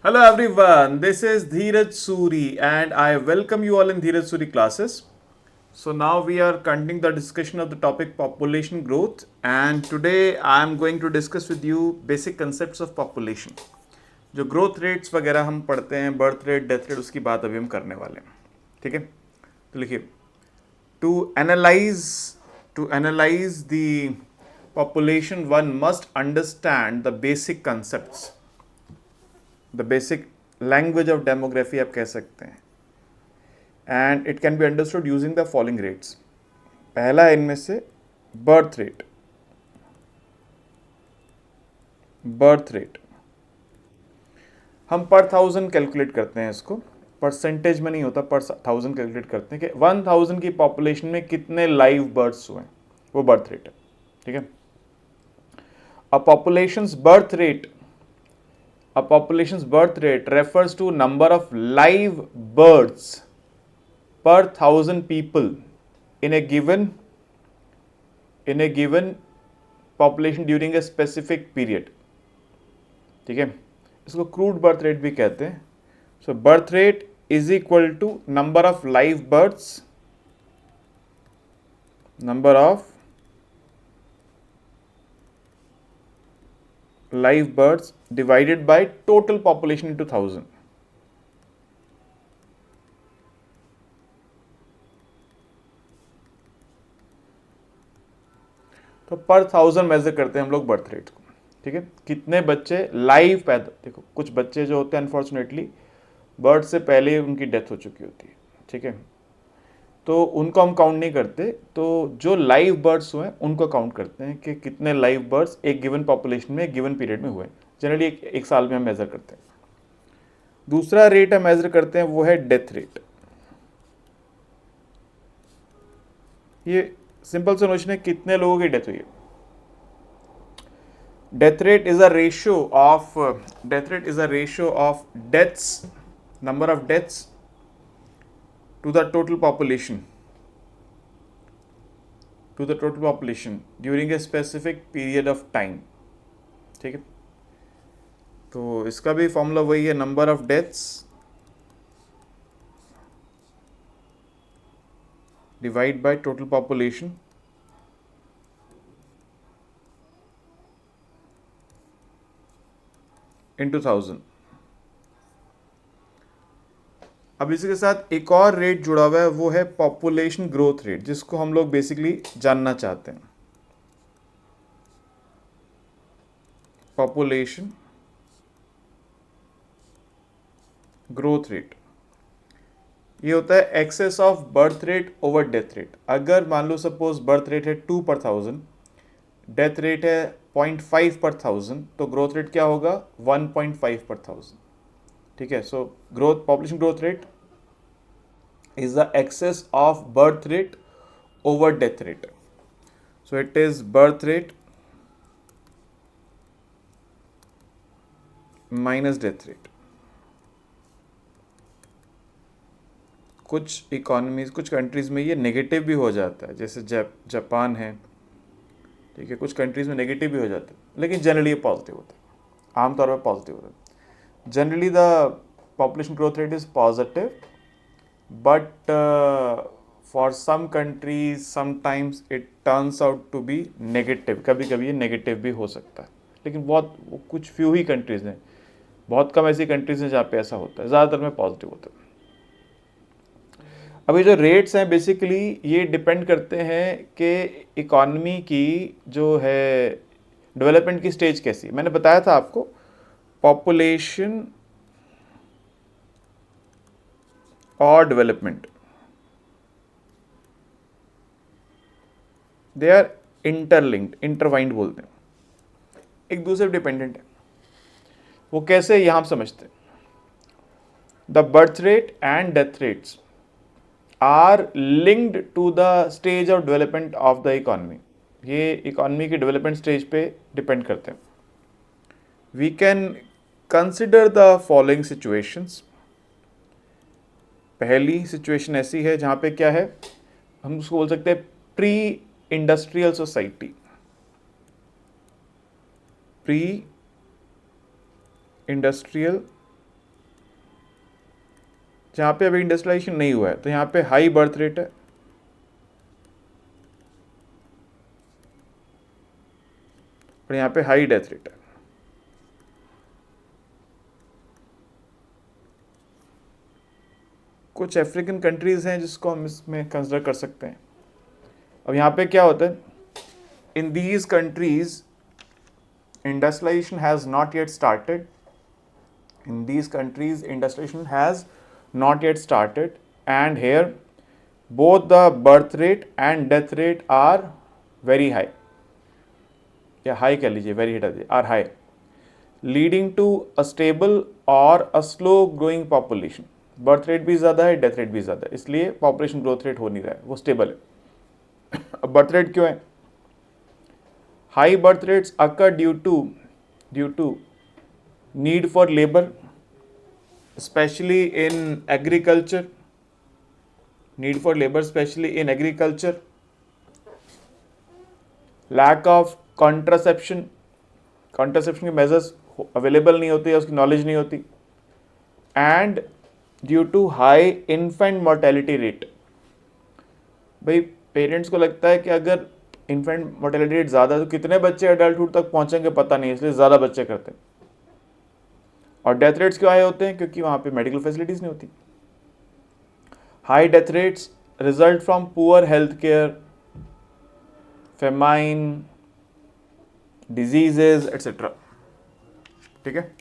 Hello everyone, this is Dheeraj Suri and I welcome you all in Dheeraj Suri classes. So now we are continuing the discussion of the topic population growth and today I am going to discuss with you basic concepts of population. जो growth rates वगैरह हम पढ़ते हैं, birth rate, death rate, उसकी बात अभी हम करने वाले हैं. ठीक है, तो लिखिए, to analyze to analyze the population one must understand the basic concepts, the basic language of demography आप कह सकते हैं. And it can be understood using the following rates. पहला है इनमें से बर्थ रेट. बर्थ रेट हम पर थाउजेंड कैलकुलेट करते हैं, इसको परसेंटेज में नहीं होता, पर थाउजेंड कैलकुलेट करते हैं कि 1000 की पॉपुलेशन में कितने लाइव बर्थ्स हुए, वो बर्थ रेट है. ठीक है. A population's birth rate A population's birth rate refers to number of live births per 1000 people in a given population during a specific period. ठीक है, इसको क्रूड बर्थ रेट भी कहते हैं. So birth rate is equal to number of live births, number of live births divided by total population into 1000. तो पर 1000 major करते हैं हम लोग बर्थ रेट को. ठीक है, कितने बच्चे लाइव पैदा. देखो, कुछ बच्चे जो होते हैं अनफॉर्चुनेटली बर्थ से पहले ही उनकी डेथ हो चुकी होती है. ठीक है, तो उनको हम काउंट नहीं करते. तो जो लाइव बर्ड्स हुए उनको काउंट करते हैं कि कितने लाइव बर्ड्स एक गिवन पॉपुलेशन में एक गिवन पीरियड में हुए. जनरली एक साल में हम मेजर करते हैं. दूसरा रेट हम मेजर करते हैं, वो है डेथ रेट. ये सिंपल सा नोशन है, कितने लोगों की डेथ हुई है. Death rate is a ratio of deaths, number of deaths to the total population during a specific period of time. ठीक है, तो इसका भी फॉर्मूला वही है, number of deaths divide by total population into 1000. अब इसी के साथ एक और रेट जुड़ा हुआ है, वो है पॉपुलेशन ग्रोथ रेट, जिसको हम लोग बेसिकली जानना चाहते हैं. पॉपुलेशन ग्रोथ रेट ये होता है excess of birth rate over death rate. अगर मान लो सपोज बर्थ रेट है 2 पर 1000, डेथ रेट है 0.5 पर 1000, तो ग्रोथ रेट क्या होगा, 1.5 पर 1000. ठीक है, so growth population growth rate is the excess of birth rate over death rate. So it is birth rate minus death rate. कुछ इकोनॉमीज, कुछ कंट्रीज में ये नेगेटिव भी हो जाता है, जैसे जापान है. ठीक है, कुछ कंट्रीज में नेगेटिव भी हो जाता है, लेकिन जनरली ये पॉजिटिव होता है, आमतौर पर पॉजिटिव होता है. Generally the population growth rate is positive, but for some countries sometimes it turns out to be negative. कभी कभी ये नेगेटिव भी हो सकता है, लेकिन बहुत कुछ फ्यू ही कंट्रीज हैं, बहुत कम ऐसी कंट्रीज हैं जहाँ पे ऐसा होता है. ज़्यादातर में पॉजिटिव होता है. अभी जो रेट्स हैं बेसिकली ये डिपेंड करते हैं कि इकॉनमी की जो है डेवलपमेंट की स्टेज कैसी है. मैंने बताया था आपको, पॉपुलेशन और development they are interlinked, intertwined बोलते हैं, एक दूसरे पर डिपेंडेंट है. वो कैसे, यहां समझते हैं. The birth rate and death rates are linked to the stage of development of the economy. ये इकोनॉमी की डेवलपमेंट स्टेज पे डिपेंड करते हैं. We can consider the following situations. पहली सिचुएशन ऐसी है जहां पे क्या है, हम उसको बोल सकते हैं pre industrial society. Pre industrial जहाँ पे अभी इंडस्ट्रियलाइजेशन नहीं हुआ है तो यहाँ पे हाई बर्थ रेट है, और यहाँ पे हाई डेथ रेट है। कुछ अफ्रीकन कंट्रीज हैं जिसको हम इसमें कंसिडर कर सकते हैं। अब यहाँ पे क्या होता है, in these countries industrialization has not yet started. In these countries, industrialization has not yet started, and here both the birth rate and death rate are very high. या हाई कह लीजिए, very hit are high, leading to a stable or a slow growing population. Birth rate भी ज़्यादा है, death rate भी ज़्यादा है, इसलिए पॉपुलेशन ग्रोथ रेट हो नहीं रहा है, वो स्टेबल है। अब बर्थ रेट क्यों है? High birth rates occur due to need for labor, especially in agriculture. Need for labor, especially in agriculture. Lack of contraception. Contraception के measures available नहीं होते, उसकी knowledge नहीं होती. And due to high infant mortality rate. भाई parents को लगता है कि अगर इन्फेंट मोर्टेलिटी रेट ज़्यादा है तो कितने बच्चे एडल्टहुड तक पहुंचेंगे पता नहीं, इसलिए ज़्यादा बच्चे करते हैं। और डेथ रेट्स क्यों हाई होते हैं? क्योंकि वहाँ पे मेडिकल फैसिलिटीज़ नहीं होती। High death rates result from poor health care, famine, diseases etcetera. ठीक है,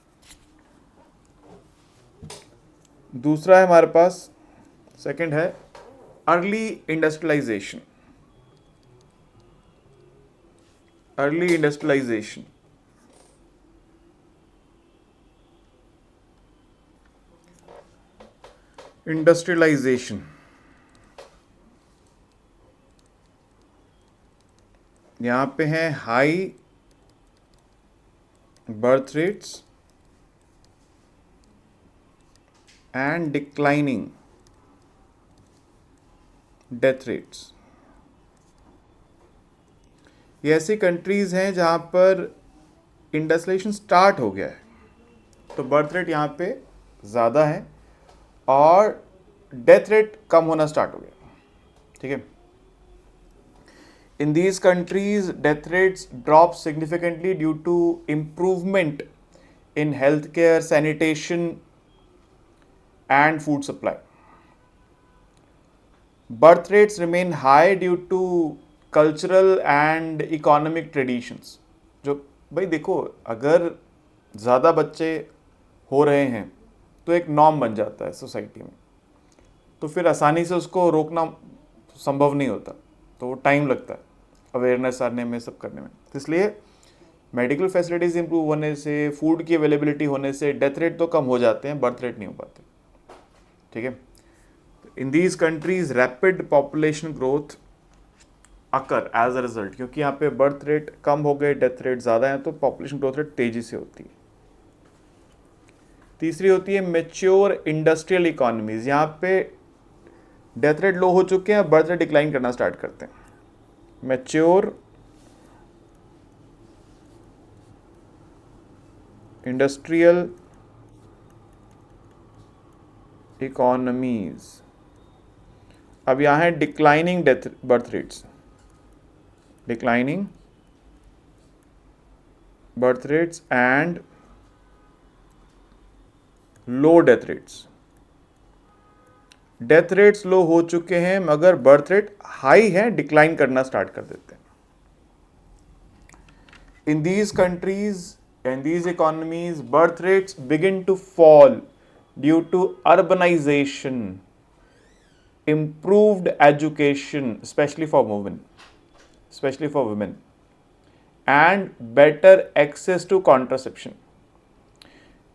दूसरा है हमारे पास, सेकंड है early industrialization. Early industrialization. Industrialization. यहाँ पे हैं high birth rates and declining death rates. ये ऐसी कंट्रीज़ हैं जहाँ पर इंडस्ट्रियलाइजेशन स्टार्ट हो गया है, तो बर्थ रेट यहाँ पे ज़्यादा है और डेथ रेट कम होना स्टार्ट हो गया। ठीक है, in these countries death rates drop significantly due to improvement in health care, sanitation and food supply. Birth rates remain high due to cultural and economic traditions. जो भाई देखो, अगर ज़्यादा बच्चे हो रहे हैं तो एक नॉर्म बन जाता है सोसाइटी में, तो फिर आसानी से उसको रोकना संभव नहीं होता, तो वो टाइम लगता है अवेयरनेस आने में, सब करने में. तो इसलिए मेडिकल फैसिलिटीज़ इंप्रूव होने से, फूड की अवेलेबिलिटी होने से डेथ रेट तो कम हो जाते हैं, बर्थ रेट नहीं हो पाते. ठीक है, in these countries rapid population growth occur as a result, क्योंकि यहाँ पे बर्थ रेट कम हो गए, डेथ रेट ज़्यादा है, तो पॉपुलेशन ग्रोथ रेट तेजी से होती है. तीसरी होती है मेच्योर इंडस्ट्रियल इकोनॉमीज. यहाँ पे डेथ रेट लो हो चुके हैं, बर्थ रेट डिक्लाइन करना स्टार्ट करते हैं. Mature industrial economies. अब यहाँ है declining death birth rates, declining birth rates and low death rates. Death rates low हो चुके हैं मगर बर्थ रेट हाई है, डिक्लाइन करना स्टार्ट कर देते हैं. In these countries and these economies birth rates begin to fall due to urbanisation, improved education, especially for women, and better access to contraception.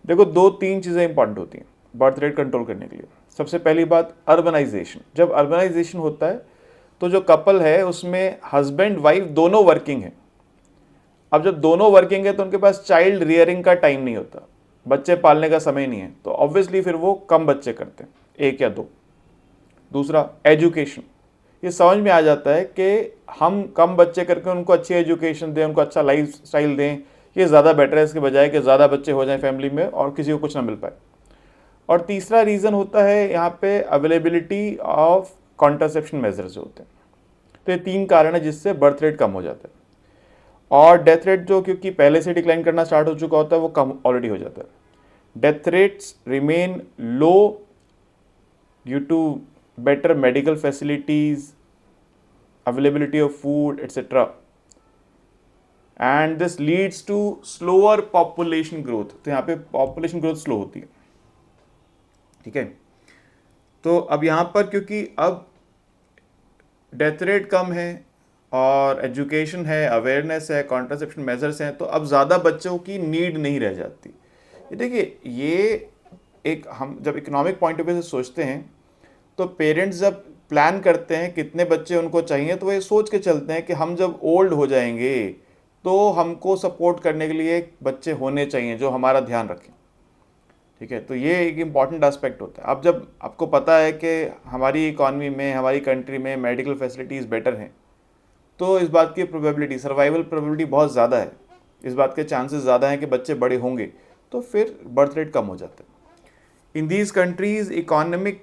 देखो, दो तीन चीज़ें इंपॉर्टेंट होती हैं बर्थ रेट कंट्रोल करने के लिए. सबसे पहली बात अर्बनाइजेशन. जब अर्बनाइजेशन होता है तो जो कपल है उसमें हस्बैंड वाइफ दोनों वर्किंग है. अब जब दोनों वर्किंग है तो उनके पास चाइल्ड रियरिंग का टाइम नहीं होता, बच्चे पालने का समय नहीं है, तो ऑब्वियसली फिर वो कम बच्चे करते हैं, एक या दो. दूसरा एजुकेशन. ये समझ में आ जाता है कि हम कम बच्चे करके उनको अच्छी एजुकेशन दें, उनको अच्छा लाइफ स्टाइल दें, ये ज़्यादा बेटर है इसके बजाय कि ज़्यादा बच्चे हो जाएं फैमिली में और किसी को कुछ ना मिल पाए. और तीसरा रीज़न होता है यहाँ पे अवेलेबिलिटी ऑफ कॉन्ट्रासेप्शन मेजर्स जो होते हैं। तो ये 3 कारण है जिससे बर्थ रेट कम हो जाता है। और डेथ रेट जो क्योंकि पहले से डिक्लाइन करना स्टार्ट हो चुका होता है वो कम ऑलरेडी हो जाता है। Death rates remain low due to better medical facilities, availability of food, etc. And this leads to slower population growth. तो यहाँ पे population growth slow होती है, ठीक है। तो अब यहाँ पर क्योंकि अब डेथ रेट कम है और एजुकेशन है, अवेयरनेस है, कॉन्ट्रासेप्शन मेजर्स हैं, तो अब ज़्यादा बच्चों की नीड नहीं रह जाती। ये देखिए, ये एक हम जब इकोनॉमिक पॉइंट ऑफ व्यू से सोचते हैं तो पेरेंट्स जब प्लान करते हैं कितने बच्चे उनको चाहिए तो वो ये सोच के चलते हैं कि हम जब ओल्ड हो जाएंगे तो हमको सपोर्ट करने के लिए बच्चे होने चाहिए जो हमारा ध्यान रखें, ठीक है। तो ये एक इम्पॉर्टेंट एस्पेक्ट होता है। अब जब आपको पता है कि हमारी इकॉनमी में, हमारी कंट्री में मेडिकल फैसिलिटीज़ बेटर हैं, तो इस बात की प्रोबेबिलिटी, सर्वाइवल प्रोबेबिलिटी बहुत ज़्यादा है, इस बात के चांसेस ज़्यादा हैं कि बच्चे बड़े होंगे, तो फिर बर्थ रेट कम हो जाता है। In these countries economic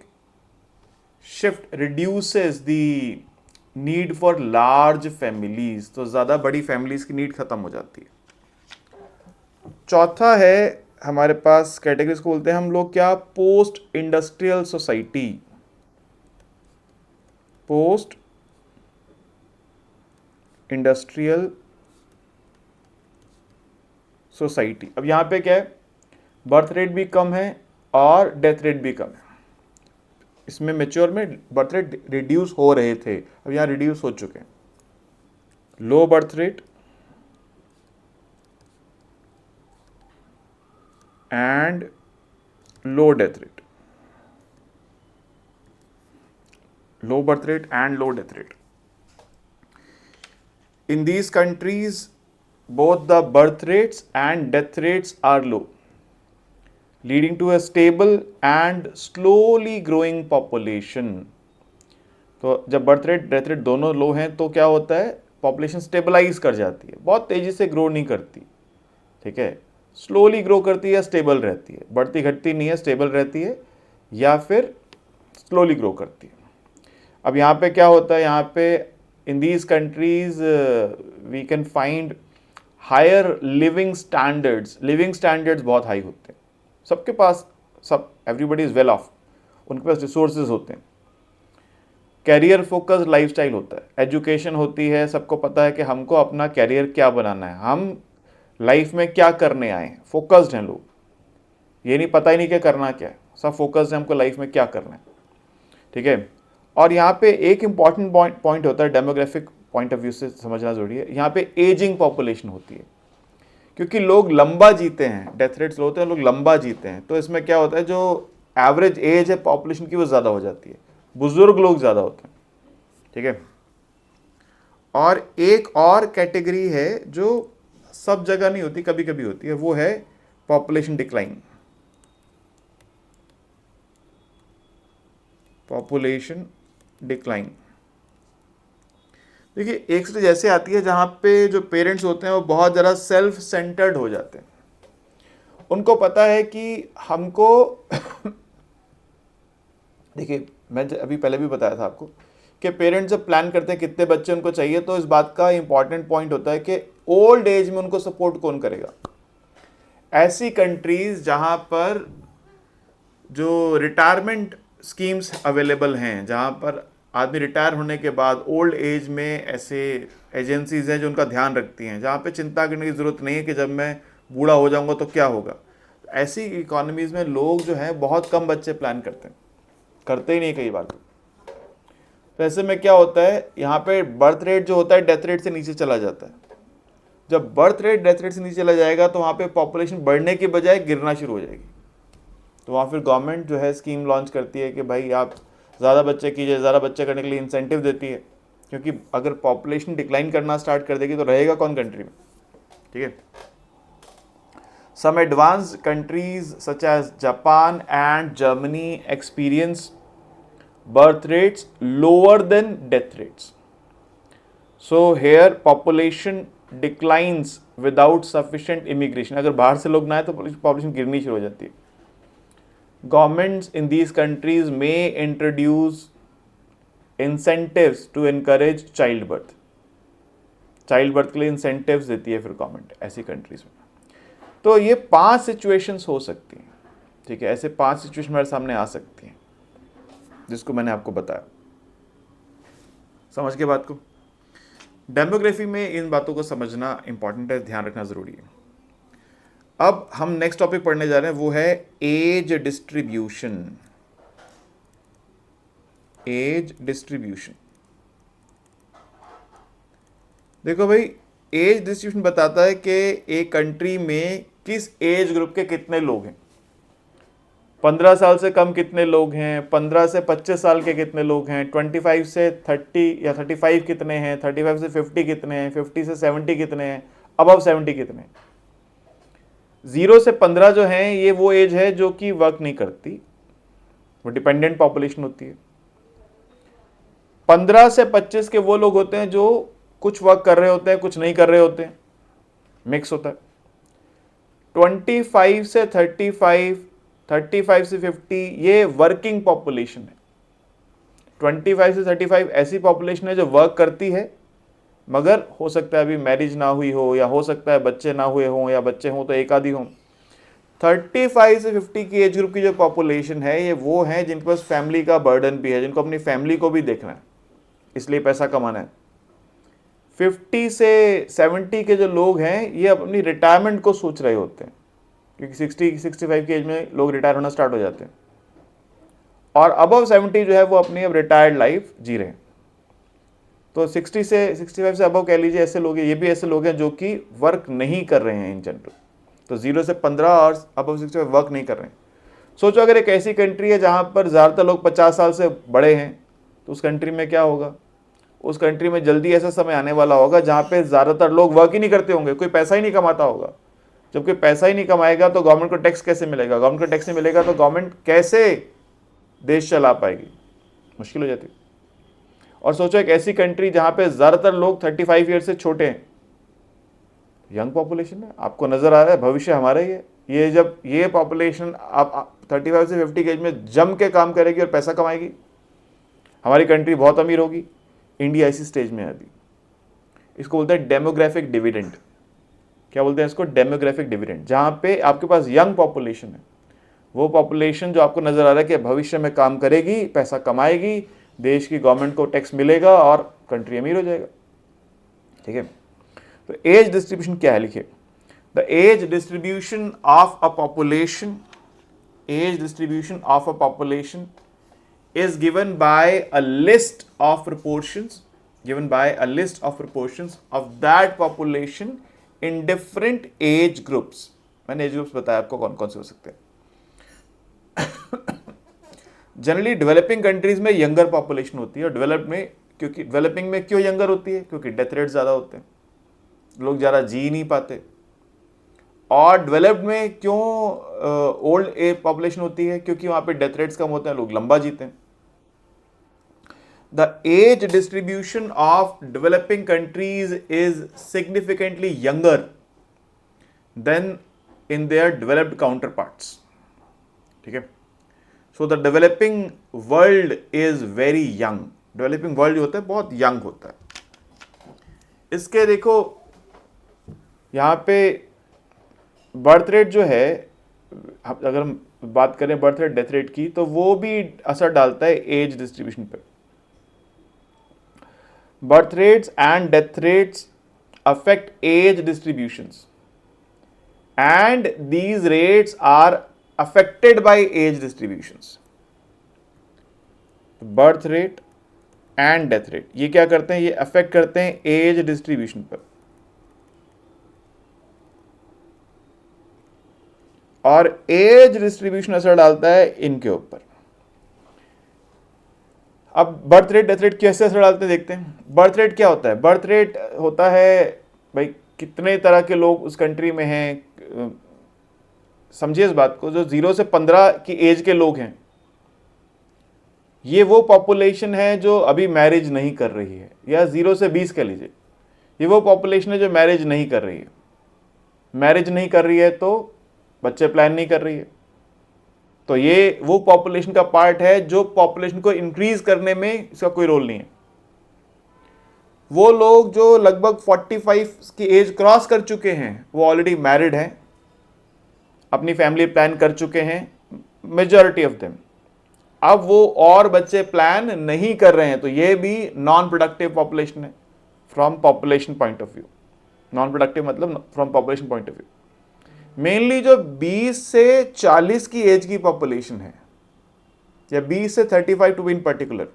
shift reduces the need for large families, तो ज़्यादा बड़ी फैमिलीज की नीड खत्म हो जाती है। चौथा है हमारे पास कैटेगरीज को बोलते हैं हम लोग क्या, post industrial society. Post industrial society. अब यहाँ पे क्या है, बर्थ रेट भी कम है और डेथ रेट भी कम है। इसमें मैच्योर में बर्थ रेट रिड्यूस हो रहे थे, अब यहाँ रिड्यूस हो चुके हैं। Low birth rate and low death rate, low birth rate and low death rate. In these countries, both the birth rates and death rates are low, leading to a stable and slowly growing population. तो जब birth rate death rate दोनों लो हैं तो क्या होता है, population stabilise कर जाती है, बहुत तेज़ी से ग्रो नहीं करती, ठीक है, स्लोली ग्रो करती है, स्टेबल रहती है, बढ़ती घटती नहीं है, स्टेबल रहती है, या फिर स्लोली ग्रो करती है। अब यहाँ पे क्या होता है, यहाँ पे in these countries we can find higher living standards बहुत हाई होते हैं सबके पास, सब everybody is well off, उनके पास रिसोर्सेज होते हैं। कैरियर फोकस लाइफस्टाइल होता है, एजुकेशन होती है, सबको पता है कि हमको अपना कैरियर क्या बनाना है, हम लाइफ में क्या करने आए हैं, फोकस्ड हैं लोग, ये नहीं पता ही नहीं कि करना क्या है, सब फोकस्ड है हमको लाइफ में क्या करना है, ठीक है। और यहाँ पे एक इम्पॉर्टेंट पॉइंट होता है, डेमोग्राफिक पॉइंट ऑफ व्यू से समझना जरूरी है। यहाँ पे एजिंग पॉपुलेशन होती है, क्योंकि लोग लंबा जीते हैं, डेथ रेट्स लो होते हैं, लोग लंबा जीते हैं, तो इसमें क्या होता है, जो एवरेज एज है पॉपुलेशन की वो ज़्यादा हो जाती है, बुजुर्ग लोग ज़्यादा होते हैं, ठीक है। और एक और कैटेगरी है जो सब जगह नहीं होती, कभी कभी होती है, वो है पॉपुलेशन डिक्लाइन। पॉपुलेशन डिक्लाइन, देखिए एक स्टेज ऐसे आती है जहाँ पे जो पेरेंट्स होते हैं वो बहुत ज़्यादा सेल्फ सेंटर्ड हो जाते हैं। उनको पता है कि हमको देखिए मैं अभी पहले भी बताया था आपको कि पेरेंट्स जब प्लान करते हैं कितने बच्चे उनको चाहिए, तो इस बात का इंपॉर्टेंट पॉइंट होता है कि ओल्ड एज में उनको सपोर्ट कौन करेगा। ऐसी कंट्रीज जहाँ पर जो रिटायरमेंट स्कीम्स अवेलेबल हैं, जहाँ पर आदमी रिटायर होने के बाद ओल्ड एज में ऐसे एजेंसीज हैं जो उनका ध्यान रखती हैं, जहाँ पे चिंता करने की ज़रूरत नहीं है कि जब मैं बूढ़ा हो जाऊँगा तो क्या होगा। ऐसी इकोनॉमीज़ में लोग जो हैं बहुत कम बच्चे प्लान करते ही नहीं कई बार। तो ऐसे में क्या होता है, यहाँ पे बर्थ रेट जो होता है डेथ रेट से नीचे चला जाता है। जब बर्थ रेट डेथ रेट से नीचे चला जाएगा तो वहाँ पे पॉपुलेशन बढ़ने के बजाय गिरना शुरू हो जाएगी। तो वहाँ फिर गवर्नमेंट जो है स्कीम लॉन्च करती है कि भाई आप ज़्यादा बच्चे कीजिए, ज़्यादा बच्चे करने के लिए इंसेंटिव देती है, क्योंकि अगर पॉपुलेशन डिक्लाइन करना स्टार्ट कर देगी तो रहेगा कौन कंट्री में, ठीक है। Some advanced countries such as Japan and Germany experience birth rates lower than death rates. So here population declines without sufficient immigration. अगर बाहर से लोग ना आए तो पॉपुलेशन गिरनी शुरू हो जाती है। Governments in these countries may introduce incentives to encourage childbirth. Child birth के लिए इंसेंटिव्स देती है फिर गवर्नमेंट ऐसी कंट्रीज में। तो ये 5 सिचुएशंस हो सकती हैं, ठीक है, ऐसे 5 सिचुएशन हमारे सामने आ सकती हैं जिसको मैंने आपको बताया। समझ के बात को? डेमोग्राफी में इन बातों को समझना इंपॉर्टेंट है, ध्यान रखना जरूरी है। अब हम नेक्स्ट टॉपिक पढ़ने जा रहे हैं, वो है एज डिस्ट्रीब्यूशन। एज डिस्ट्रीब्यूशन, देखो भाई, एज डिस्ट्रीब्यूशन बताता है कि एक कंट्री में किस एज ग्रुप के कितने लोग हैं। 15 साल से कम कितने लोग हैं, 15 से 25 साल के कितने लोग हैं, 25 से 30 या 35 कितने हैं, 35 से 50 कितने हैं, 50 से 70 कितने हैं, अबव 70 कितने हैं। 0 से 15 जो हैं ये वो एज है जो कि वर्क नहीं करती, वो डिपेंडेंट पॉपुलेशन होती है। 15 से 25 के वो लोग होते हैं जो कुछ वर्क कर रहे होते हैं, कुछ नहीं कर रहे होते हैं, मिक्स होता है। 25 से 35, 35 से 50 ये वर्किंग पॉपुलेशन है। 25 से 35 ऐसी पॉपुलेशन है जो वर्क करती है, मगर हो सकता है अभी मैरिज ना हुई हो, या हो सकता है बच्चे ना हुए हों, या बच्चे हों तो एक आधी हों। 35 से 50 की एज ग्रुप की जो पॉपुलेशन है ये वो है जिनके पास फैमिली का बर्डन भी है, जिनको अपनी फैमिली को भी देखना है, इसलिए पैसा कमाना है। 50 से 70 के जो लोग हैं ये अपनी रिटायरमेंट को सोच रहे होते हैं, क्योंकि 65 की एज में लोग रिटायर होना स्टार्ट हो जाते हैं, और अबव 70 जो है वो अपनी अब रिटायर्ड लाइफ जी रहे हैं। तो 60 से 65 से अबव कह लीजिए ऐसे लोग हैं, ये भी ऐसे लोग हैं जो कि वर्क नहीं कर रहे हैं इन जनरल। तो 0 से 15 और अबव 65 वर्क नहीं कर रहे हैं। सोचो अगर एक ऐसी कंट्री है जहाँ पर ज़्यादातर लोग 50 साल से बड़े हैं, तो उस कंट्री में क्या होगा? उस कंट्री में जल्दी ऐसा समय आने वाला होगा जहाँ पे ज़्यादातर लोग वर्क ही नहीं करते होंगे, कोई पैसा ही नहीं कमाता होगा। जब कोई पैसा ही नहीं कमाएगा तो गवर्नमेंट को टैक्स कैसे मिलेगा? गवर्नमेंट को टैक्स नहीं मिलेगा तो गवर्नमेंट कैसे देश चला पाएगी? मुश्किल हो जाती है। और सोचो एक ऐसी कंट्री जहाँ पे ज़्यादातर लोग 35 ईयर से छोटे हैं, यंग पॉपुलेशन है, आपको नज़र आ रहा है भविष्य हमारा ही है। ये जब ये पॉपुलेशन आप 35 से 50 के एज में जम के काम करेगी और पैसा कमाएगी, हमारी कंट्री बहुत अमीर होगी। इंडिया इसी स्टेज में है अभी। इसको बोलते हैं डेमोग्राफिक डिविडेंड। क्या बोलते हैं इसको? Demographic dividend. जहाँ पे आपके पास यंग पॉपुलेशन है, वो पॉपुलेशन जो आपको नज़र आ रहा है कि भविष्य में काम करेगी, पैसा कमाएगी, देश की गवर्नमेंट को टैक्स मिलेगा और कंट्री अमीर हो जाएगा। ठीक है, तो एज डिस्ट्रीब्यूशन क्या है, लिखिए। The age distribution of a population, age distribution of a population is given by a list of proportions, of that population in different age groups. मैंने एज ग्रुप्स बताया आपको कौन कौन से हो सकते हैं। जनरली डेवलपिंग कंट्रीज में यंगर पॉपुलेशन होती है, और डेवलप्ड में, क्योंकि डेवलपिंग में क्यों यंगर होती है? क्योंकि डेथ रेट ज़्यादा होते हैं, लोग ज़्यादा जी नहीं पाते। और डेवलप्ड में क्यों ओल्ड एज पॉपुलेशन होती है? क्योंकि वहाँ पे डेथ रेट्स कम होते हैं, लोग लंबा जीते हैं। The age distribution of developing countries is significantly younger than in their developed counterparts. ठीक है, so the developing world is very young. Developing world जो होता है बहुत young होता है। इसके देखो यहाँ पे बर्थ रेट जो है, अगर हम बात करें बर्थ रेट डेथ रेट की, तो वो भी असर डालता है एज डिस्ट्रीब्यूशन पर। Birth rates and death rates affect age distributions, and these rates are affected by age distributions. Birth rate and death rate ये क्या करते हैं? ये अफेक्ट करते हैं एज डिस्ट्रीब्यूशन पर, और एज डिस्ट्रीब्यूशन असर डालता है इनके ऊपर। अब बर्थ रेट डेथ रेट कैसे असर डालते हैं देखते हैं। बर्थ रेट क्या होता है? बर्थ रेट होता है भाई कितने तरह के लोग उस कंट्री में हैं। समझिए इस बात को, जो 0 से 15 की एज के लोग हैं, ये वो पॉपुलेशन है जो अभी मैरिज नहीं कर रही है, या 0 से 20 कह लीजिए, ये वो पॉपुलेशन है जो मैरिज नहीं कर रही है। मैरिज नहीं कर रही है तो बच्चे प्लान नहीं कर रही है, तो ये वो पॉपुलेशन का पार्ट है जो पॉपुलेशन को इंक्रीज करने में इसका कोई रोल नहीं है। वो लोग जो लगभग 45 की एज क्रॉस कर चुके हैं वो ऑलरेडी मैरिड हैं, अपनी फैमिली प्लान कर चुके हैं, मेजॉरिटी ऑफ देम। अब वो और बच्चे प्लान नहीं कर रहे हैं, तो ये भी नॉन प्रोडक्टिव पॉपुलेशन है from population point of view. Non productive मतलब from population point of view. Mainly जो 20 से 40 की एज की पॉपुलेशन है, या 20 से 35 टू बी इन पर्टिकुलर,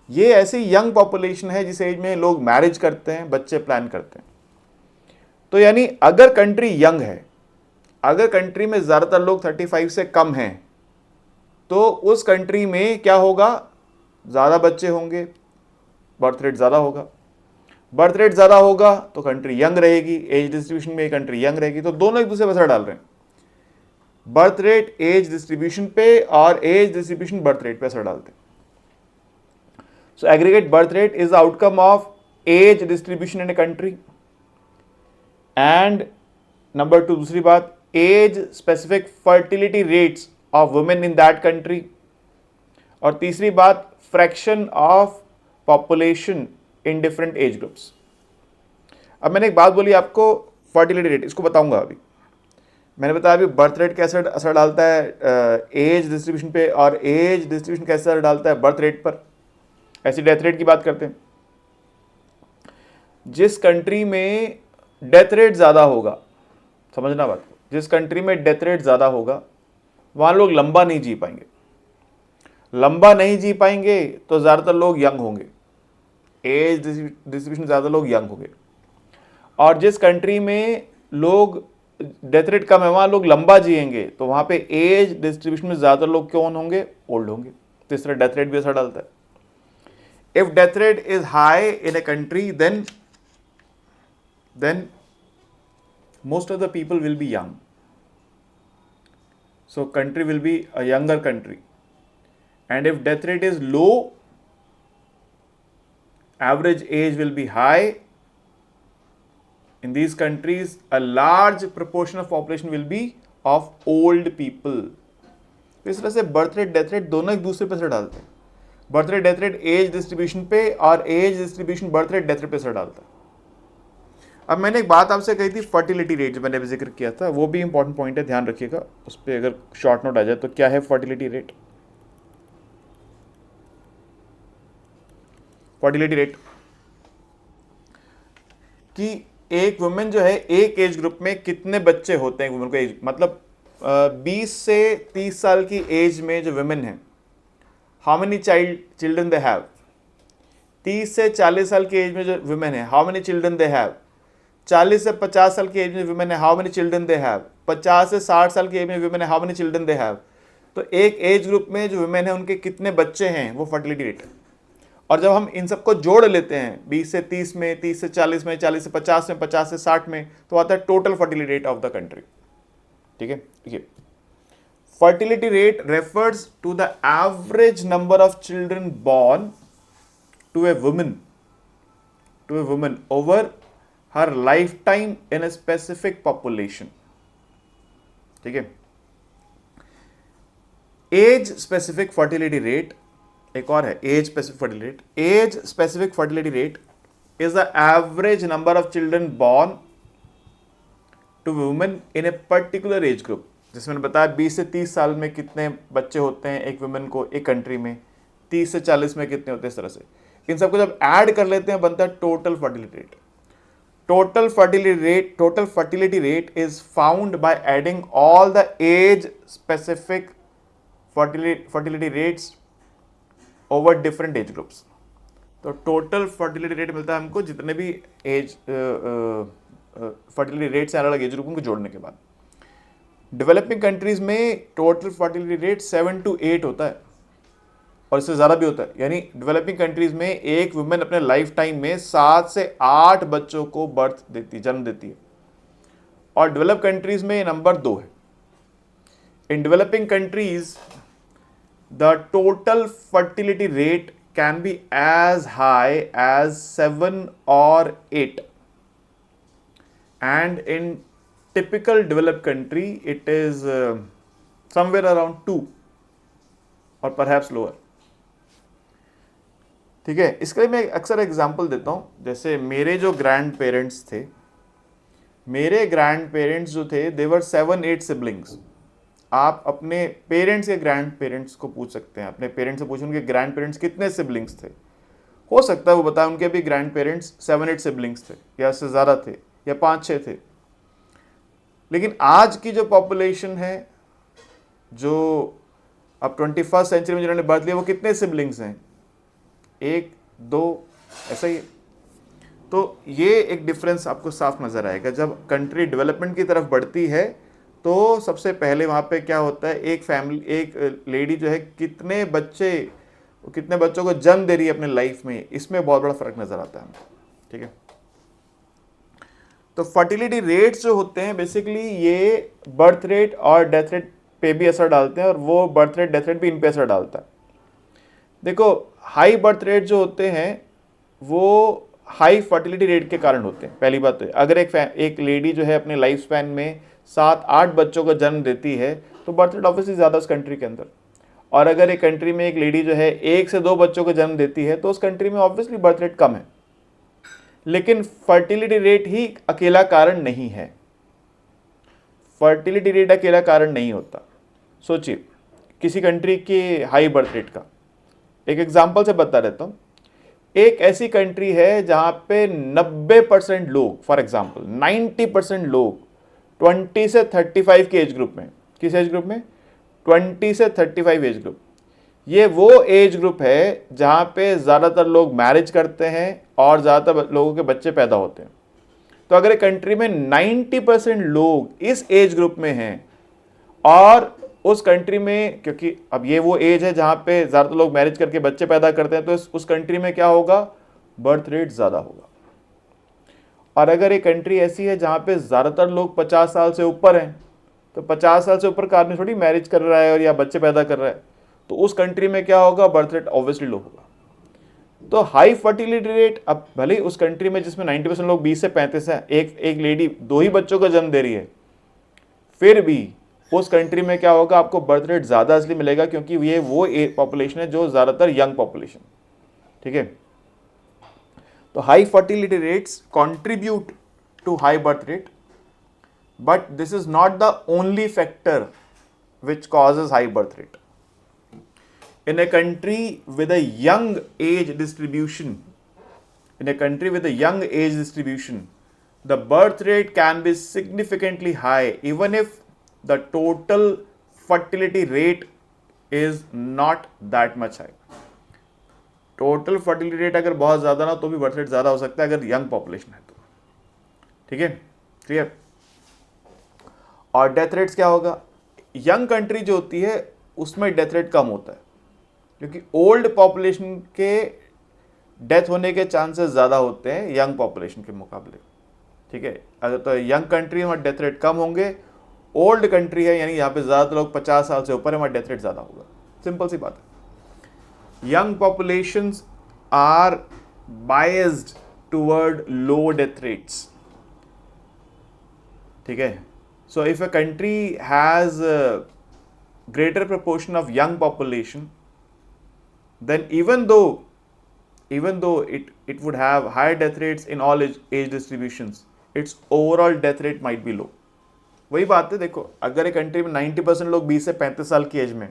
ये ऐसी यंग पॉपुलेशन है जिस एज में लोग मैरिज करते हैं, बच्चे प्लान करते हैं। तो यानी अगर कंट्री यंग है, अगर कंट्री में ज़्यादातर लोग 35 से कम हैं, तो उस कंट्री में क्या होगा, ज़्यादा बच्चे होंगे, बर्थ रेट ज़्यादा होगा। बर्थ रेट ज़्यादा होगा तो कंट्री यंग रहेगी, एज डिस्ट्रीब्यूशन में कंट्री यंग रहेगी। तो दोनों एक दूसरे पर असर डाल रहे हैं, बर्थ रेट एज डिस्ट्रीब्यूशन पे और एज डिस्ट्रीब्यूशन बर्थ रेट पे असर डालते हैं। So aggregate birth rate is outcome of age distribution in a country. And number 2, दूसरी बात, age specific fertility rates of women in that country. और तीसरी बात, fraction of population in different age groups. अब मैंने एक बात बोली आपको, फर्टिलिटी रेट, इसको बताऊंगा अभी। मैंने बताया अभी बर्थ रेट कैसे असर डालता है एज डिस्ट्रीब्यूशन पे, और एज डिस्ट्रीब्यूशन कैसे असर डालता है बर्थ रेट पर। ऐसी डेथ रेट की बात करते हैं। जिस कंट्री में डेथ रेट ज़्यादा होगा, समझना बात को, जिस कंट्री में डेथ रेट ज़्यादा होगा वहाँ लोग लंबा नहीं जी पाएंगे। लंबा नहीं जी पाएंगे तो ज़्यादातर लोग यंग होंगे, एज डिस्ट्रीब्यूशन ज़्यादा लोग यंग होंगे। और जिस कंट्री में लोग डेथ रेट कम है वहाँ लोग लंबा जिएंगे, तो वहाँ पे एज डिस्ट्रीब्यूशन में ज़्यादातर लोग कौन होंगे, ओल्ड होंगे। तो इस तरह डेथ रेट भी असर डालता है। If death rate is high in a country, then most of the people will be young. So country will be a younger country. And if death rate is low, average age will be high. In these countries, a large proportion of population will be of old people. इस तरह से birth rate death rate दोनों एक दूसरे पर असर डालते हैं। Birth rate death rate age distribution पे, और age distribution birth rate death rate पे असर डालता है। अब मैंने एक बात आपसे कही थी, फर्टिलिटी रेट, जो मैंने अभी जिक्र किया था, वो भी इंपॉर्टेंट पॉइंट है, ध्यान रखिएगा उस पर। अगर शॉर्ट नोट आ जाए तो क्या है फर्टिलिटी रेट? फर्टिलिटी रेट कि एक वुमेन जो है, एक एज ग्रुप में कितने बच्चे होते हैं वुमेन को, एज मतलब 20 से 30 साल की एज में जो वुमेन है, how many children they have. 30 से 40 साल की एज में जो वुमेन है, how many children they have. 40 से 50 साल की एज में वुमेन है, how many children they have. 50 से 60 साल की एज में वुमेन है, how many children they have. तो एक एज ग्रुप में जो वुमेन है उनके कितने बच्चे हैं, वो फर्टिलिटी रेट है। और जब हम इन सबको जोड़ लेते हैं, 20 से 30 में, 30 से 40 में, 40 से 50 में, 50 से 60 में, तो आता है total fertility rate of the country. ठीक है, देखिए, fertility rate refers to the average number of children born to a woman over her lifetime in a specific population. ठीक है, एज स्पेसिफिक फर्टिलिटी रेट एक और है, age specific fertility rate. Age specific fertility rate is the average number of children born to women in a particular age group. जैसे मैंने बताया 20 से 30 साल में कितने बच्चे होते हैं एक वुमेन को एक कंट्री में, 30 से 40 में कितने होते हैं, इस तरह से इन सबको जब ऐड कर लेते हैं बनता है total fertility rate. Total fertility rate is found by adding all the age specific fertility rates over different age groups. तो टोटल फर्टिलिटी रेट मिलता है हमको जितने भी एज फर्टिलिटी रेट्स हैं अलग एज ग्रुप, उनको जोड़ने के बाद। डेवलपिंग कंट्रीज में टोटल फर्टिलिटी रेट 7 to 8 होता है, और इससे ज़्यादा भी होता है। यानी डेवलपिंग कंट्रीज में एक वुमेन अपने लाइफ टाइम में 7 से 8 बच्चों को जन्म देती है, और डेवलप कंट्रीज में नंबर 2 है। In developing countries the total fertility rate can be as high as 7 or 8, and in typical developed country it is somewhere around 2. और परहैप्स लोअर। ठीक है, इसके लिए मैं अक्सर एग्जांपल देता हूँ। जैसे मेरे जो ग्रैंड पेरेंट्स थे, मेरे ग्रैंड पेरेंट्स जो थे, दे वर 7-8 सिबलिंग्स। आप अपने पेरेंट्स या ग्रैंड पेरेंट्स को पूछ सकते हैं, अपने पेरेंट्स से पूछें उनके ग्रैंड पेरेंट्स कितने सिबलिंग्स थे। हो सकता है वो बताएं उनके भी ग्रैंड पेरेंट्स 7-8 सिबलिंग्स थे, या उससे ज़्यादा थे, या 5-6 थे। लेकिन आज की जो पॉपुलेशन है, जो अब 21st सेंचुरी में जिन्होंने बर्थ लिया, वो कितने सिबलिंग्स हैं? 1, 2, ऐसा ही है। तो ये एक डिफरेंस आपको साफ नज़र आएगा। जब कंट्री डेवलपमेंट की तरफ बढ़ती है तो सबसे पहले वहाँ पे क्या होता है, एक फैमिली, एक लेडी जो है कितने बच्चों को जन्म दे रही है अपने लाइफ में, इसमें बहुत बड़ा फर्क नज़र आता है। ठीक है, तो फर्टिलिटी रेट्स जो होते हैं बेसिकली ये बर्थ रेट और डेथ रेट पे भी असर डालते हैं, और वो बर्थ रेट डेथ रेट भी इन पे असर डालता है। देखो, हाई बर्थ रेट जो होते हैं वो हाई फर्टिलिटी रेट के कारण होते हैं। पहली बात तो अगर एक लेडी जो है अपने लाइफ स्पैन में 7-8 बच्चों को जन्म देती है तो बर्थ रेट ऑब्वियसली ज़्यादा उस कंट्री के अंदर। और अगर एक कंट्री में एक लेडी जो है 1 से 2 बच्चों को जन्म देती है तो उस कंट्री में ऑब्वियसली बर्थ रेट कम है। लेकिन फर्टिलिटी रेट ही अकेला कारण नहीं है, फर्टिलिटी रेट अकेला कारण नहीं होता। सोचिए किसी कंट्री के हाई बर्थ रेट का एक एग्जांपल से बता देता हूँ। एक ऐसी कंट्री है जहाँ पे 90% लोग, फॉर एग्जांपल 90% लोग 20 से 35 के एज ग्रुप में, किस एज ग्रुप में? 20 से 35 एज ग्रुप। ये वो एज ग्रुप है जहाँ पे ज़्यादातर लोग मैरिज करते हैं और ज़्यादातर लोगों के बच्चे पैदा होते हैं। तो अगर एक कंट्री में 90% लोग इस एज ग्रुप में हैं, और उस कंट्री में, क्योंकि अब ये वो एज है जहाँ पे ज़्यादातर लोग मैरिज करके बच्चे पैदा करते हैं, तो उस कंट्री में क्या होगा? बर्थ रेट ज़्यादा होगा। और अगर एक कंट्री ऐसी है जहाँ पे ज़्यादातर लोग 50 साल से ऊपर हैं, तो 50 साल से ऊपर का आदमी थोड़ी मैरिज कर रहा है और या बच्चे पैदा कर रहा है, तो उस कंट्री में क्या होगा? बर्थ रेट ऑब्वियसली लो होगा। तो हाई फर्टिलिटी रेट, अब भले ही उस कंट्री में जिसमें 90% लोग 20 से 35 हैं, एक लेडी 2 ही बच्चों को जन्म दे रही है, फिर भी उस कंट्री में क्या होगा? आपको बर्थ रेट ज़्यादा इसलिए मिलेगा क्योंकि ये वो पॉपुलेशन है जो ज़्यादातर यंग पॉपुलेशन। ठीक है, तो high fertility rates contribute to high birth rate, but this is not the only factor which causes high birth rate. In a country with a young age distribution, the birth rate can be significantly high even if the total fertility rate is not that much high. Total fertility rate अगर बहुत ज़्यादा ना तो भी birth rate ज़्यादा हो सकता है अगर यंग पॉपुलेशन है तो। ठीक है, क्लियर? और डेथ रेट्स क्या होगा? यंग कंट्री जो होती है उसमें डेथ रेट कम होता है क्योंकि ओल्ड पॉपुलेशन के डेथ होने के चांसेस ज़्यादा होते हैं यंग पॉपुलेशन के मुकाबले। ठीक है, अगर तो यंग कंट्री में डेथ रेट कम होंगे, ओल्ड कंट्री है यानी यहाँ पे ज़्यादातर लोग 50 साल से ऊपर है, वहाँ डेथ रेट ज़्यादा होगा। सिंपल सी बात है। Young populations are biased toward low death rates. ठीक है, so if a country has a greater proportion of young population, then even though it would have higher death rates in all age distributions, its overall death rate might be low. वही बात है, देखो अगर एक country में 90% लोग 20 से 35 साल की एज में,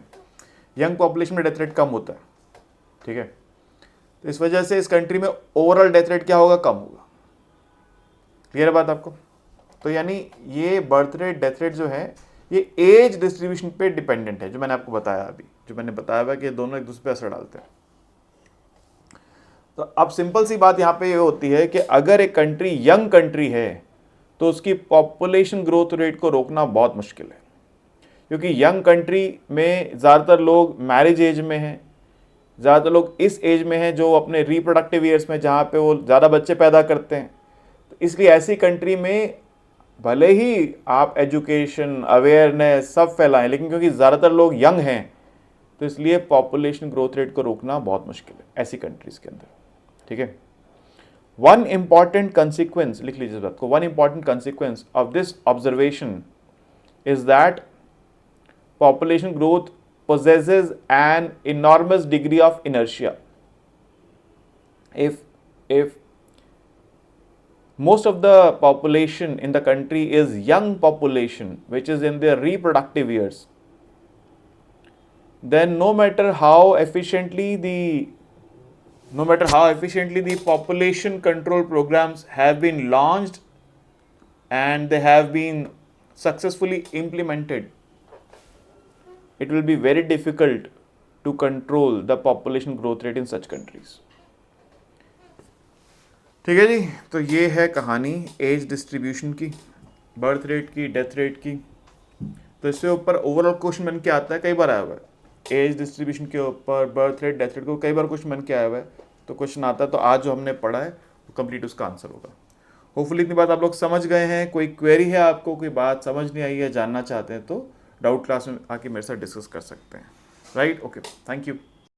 यंग पॉपुलेशन में डेथ रेट कम होता है। ठीक है, तो इस वजह से इस कंट्री में ओवरऑल डेथ रेट क्या होगा? कम होगा। क्लियर है बात आपको? तो यानी ये बर्थ रेट डेथ रेट जो है ये एज डिस्ट्रीब्यूशन पे डिपेंडेंट है, जो मैंने आपको बताया अभी, जो मैंने बताया हुआ कि दोनों एक दूसरे पे असर डालते हैं। तो अब सिंपल सी बात यहाँ पे ये होती है कि अगर एक कंट्री यंग कंट्री है तो उसकी पॉपुलेशन ग्रोथ रेट को रोकना बहुत मुश्किल है, क्योंकि यंग कंट्री में ज़्यादातर लोग मैरिज एज में हैं, ज़्यादातर लोग इस एज में हैं जो अपने रिप्रोडक्टिव ईयर्स में जहाँ पे वो ज़्यादा बच्चे पैदा करते हैं। तो इसलिए ऐसी कंट्री में भले ही आप एजुकेशन अवेयरनेस सब फैलाएं, लेकिन क्योंकि ज़्यादातर लोग यंग हैं तो इसलिए पॉपुलेशन ग्रोथ रेट को रोकना बहुत मुश्किल है ऐसी कंट्रीज़ के अंदर। ठीक है, वन इम्पॉर्टेंट कंसिक्वेंस, लिख लीजिए इस बात को, one important consequence of this observation is that population growth possesses an enormous degree of inertia. If most of the population in the country is young population which is in their reproductive years, then no matter how efficiently the population control programs have been launched and they have been successfully implemented, it will be very difficult to control the population growth rate in such countries. ठीक है जी, तो ये है कहानी as distribution की, birth rate की, death rate की। तो इससे ऊपर ओवरऑल क्वेश्चन बन के आता है, कई बार आया हुआ है एज डिस्ट्रीब्यूशन के ऊपर, बर्थ रेट, डेथ रेट को कई बार क्वेश्चन बन के आया हुआ है। तो क्वेश्चन आता है तो आज जो हमने पढ़ा है वो कंप्लीट उसका आंसर होगा। होपफुली इतनी बात आप लोग समझ गए हैं। कोई क्वेरी है आपको, कोई बात समझ नहीं आई है, जानना चाहते हैं तो डाउट क्लास में आके मेरे साथ डिस्कस कर सकते हैं। Right, okay, thank you.